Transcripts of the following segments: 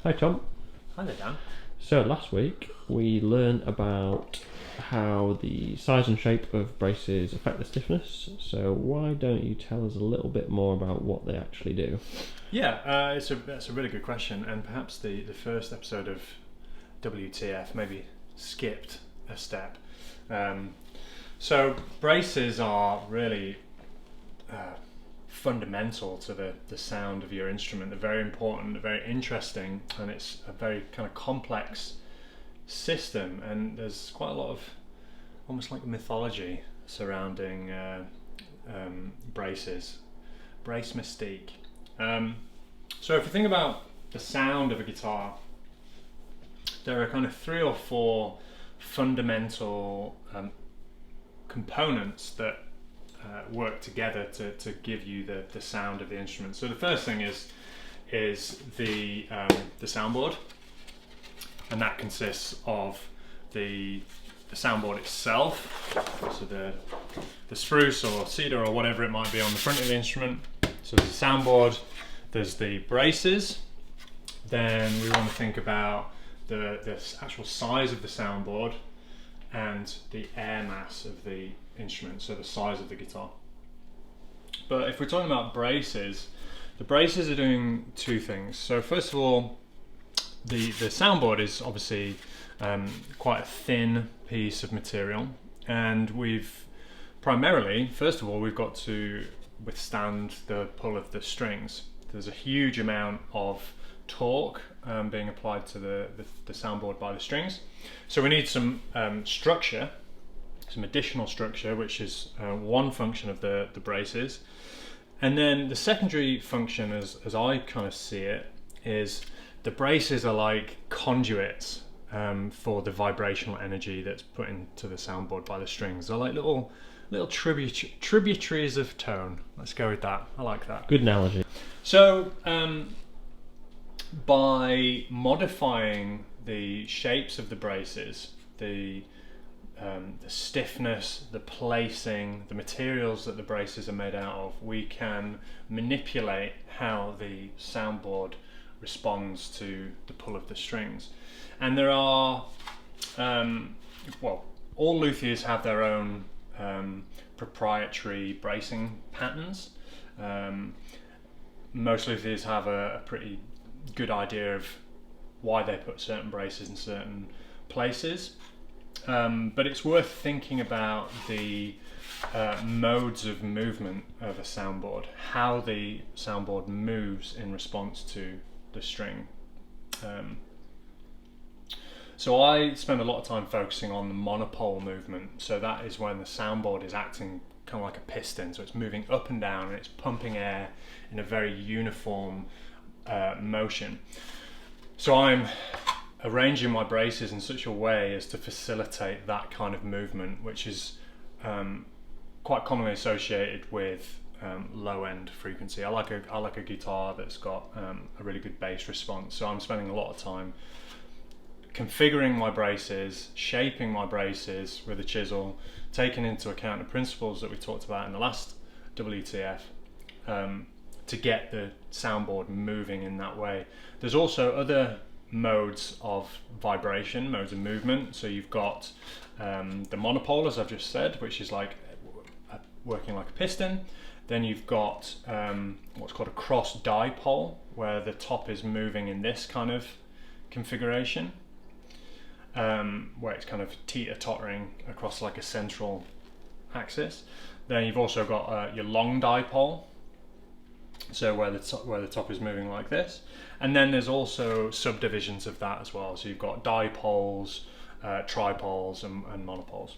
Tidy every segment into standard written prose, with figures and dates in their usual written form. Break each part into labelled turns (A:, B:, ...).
A: Hi Tom.
B: Hi there, Dan.
A: So last week we learned about how the size and shape of braces affect the stiffness. So why don't you tell us a little bit more about what they actually do?
B: Yeah, that's a really good question, and perhaps the first episode of WTF maybe skipped a step. So braces are really fundamental to the sound of your instrument. They're very important, they're very interesting, and it's a very kind of complex system, and there's quite a lot of almost like mythology surrounding braces, brace mystique. So if you think about the sound of a guitar, there are kind of 3 or 4 fundamental components that work together to give you the sound of the instrument. So the first thing is the soundboard, and that consists of the soundboard itself, so the spruce or cedar or whatever it might be on the front of the instrument. So there's the soundboard, there's the braces, then we want to think about the actual size of the soundboard and the air mass of the instrument, so the size of the guitar. But if we're talking about braces, the braces are doing 2 things. So first of all, the soundboard is obviously quite a thin piece of material, and we've primarily, first of all, we've got to withstand the pull of the strings. There's a huge amount of torque being applied to the soundboard by the strings, so we need some structure, some additional structure, which is one function of the braces. And then the secondary function, as I kind of see it, is the braces are like conduits for the vibrational energy that's put into the soundboard by the strings. They're like little tributaries of tone. Let's go with that. I like that.
A: Good analogy.
B: So by modifying the shapes of the braces, the stiffness, the placing, the materials that the braces are made out of, we can manipulate how the soundboard responds to the pull of the strings. And there are, all luthiers have their own proprietary bracing patterns. Most luthiers have a pretty good idea of why they put certain braces in certain places. But it's worth thinking about the modes of movement of a soundboard, how the soundboard moves in response to the string. So I spend a lot of time focusing on the monopole movement. So that is when the soundboard is acting kind of like a piston. So it's moving up and down and it's pumping air in a very uniform motion. So I'm arranging my braces in such a way as to facilitate that kind of movement, which is quite commonly associated with low-end frequency. I like a guitar that's got a really good bass response, so I'm spending a lot of time configuring my braces, shaping my braces with a chisel, taking into account the principles that we talked about in the last WTF, to get the soundboard moving in that way. There's also other modes of vibration, modes of movement. So you've got the monopole, as I've just said, which is like working like a piston. Then you've got what's called a cross dipole, where the top is moving in this kind of configuration, where it's kind of teeter-tottering across like a central axis. Then you've also got your long dipole, so where the top is moving like this. And then there's also subdivisions of that as well. So you've got dipoles, tripoles, and monopoles.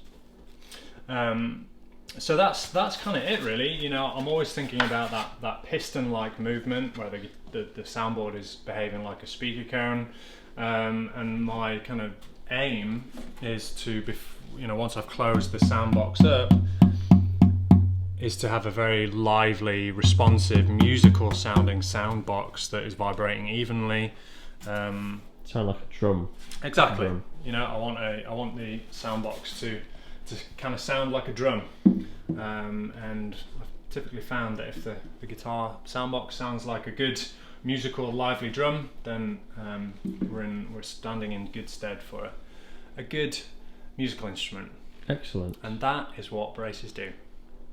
B: So that's kind of it, really. You know, I'm always thinking about that piston-like movement where the soundboard is behaving like a speaker cone, and my kind of aim is to, once I've closed the sound box up, is to have a very lively, responsive, musical sounding sound box that is vibrating evenly.
A: Sound like a drum.
B: Exactly. You know, I want the sound box to kind of sound like a drum. And I've typically found that if the guitar sound box sounds like a good musical, lively drum, then we're standing in good stead for a good musical instrument.
A: Excellent.
B: And that is what braces do.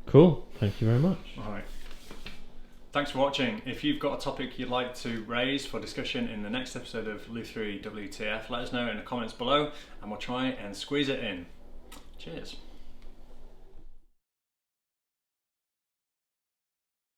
A: Cool. Thank you very much.
B: All right. Thanks for watching. If you've got a topic you'd like to raise for discussion in the next episode of Lutherie WTF, let us know in the comments below and we'll try and squeeze it in. Cheers.